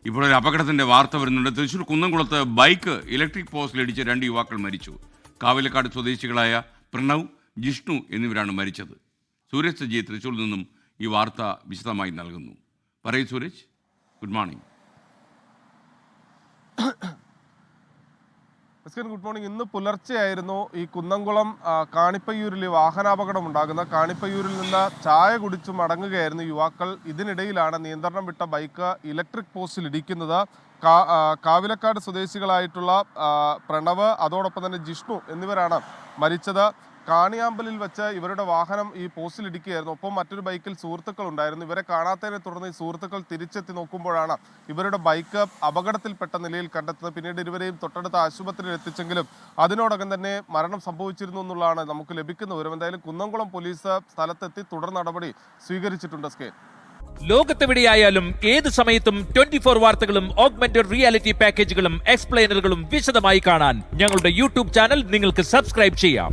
ഇപ്പോൾ ഒരു അപകടത്തിന്റെ വാർത്ത വരുന്നുണ്ട്. തൃശൂർ കുന്നംകുളത്ത് ബൈക്ക് ഇലക്ട്രിക് പോസ്റ്റിലിടിച്ച് 2 യുവാക്കൾ മരിച്ചു. കാവിലക്കാട് സ്വദേശികളായ പ്രണവ്, ജിഷ്ണു എന്നിവരാണ് മരിച്ചത്. സൂരജ് സജി തൃശൂരിൽ നിന്നും ഈ വാർത്ത വിശദമായി നൽകുന്നു. പറയൂ Sooraj. Good morning. Good morning. ഇന്ന് പുലർച്ചെയായിരുന്നു ഈ കുന്നംകുളം കാണിപ്പയ്യൂരിൽ വാഹനാപകടം ഉണ്ടാകുന്ന. കാണിപ്പയ്യൂരിൽ നിന്ന് ചായ കുടിച്ചു മടങ്ങുകയായിരുന്നു യുവാക്കൾ. ഇതിനിടയിലാണ് നിയന്ത്രണം വിട്ട ബൈക്ക് ഇലക്ട്രിക് പോസ്റ്റിൽ ഇടിക്കുന്നത്. കാവിലക്കാട് സ്വദേശികളായിട്ടുള്ള പ്രണവ്, അതോടൊപ്പം തന്നെ ജിഷ്ണു എന്നിവരാണ് മരിച്ചത്. കാണിയാമ്പലിൽ വെച്ച് ഇവരുടെ വാഹനം ഈ പോസ്റ്റിൽ ഇടിക്കുകയായിരുന്നു. ഒപ്പം മറ്റൊരു ബൈക്കിൽ സുഹൃത്തുക്കൾ ഉണ്ടായിരുന്നു. ഇവരെ കാണാത്തതിനെ തുടർന്ന് ഈ സുഹൃത്തുക്കൾ തിരിച്ചെത്തി നോക്കുമ്പോഴാണ് ഇവരുടെ ബൈക്ക് അപകടത്തിൽപ്പെട്ട നിലയിൽ കണ്ടെത്തുന്നത്. പിന്നീട് ഇരുവരെയും തൊട്ടടുത്ത ആശുപത്രിയിൽ എത്തിച്ചെങ്കിലും അതിനോടകം തന്നെ മരണം സംഭവിച്ചിരുന്നു എന്നുള്ളതാണ് നമുക്ക് ലഭിക്കുന്ന വിവരം. എന്തായാലും കുന്നംകുളം പോലീസ് സ്ഥലത്തെത്തി തുടർ നടപടി സ്വീകരിച്ചിട്ടുണ്ട്. സ്കേൻ ലോകത്തെവിടെയായാലും ഏത് സമയത്തും 24 വാർത്തകളും ഓഗ്മെന്റഡ് റിയാലിറ്റി പാക്കേജുകളും എക്സ്പ്ലെയിനറുകളും വിശദമായി കാണാൻ ഞങ്ങളുടെ യൂട്യൂബ് ചാനൽ നിങ്ങൾക്ക് സബ്സ്ക്രൈബ് ചെയ്യാം.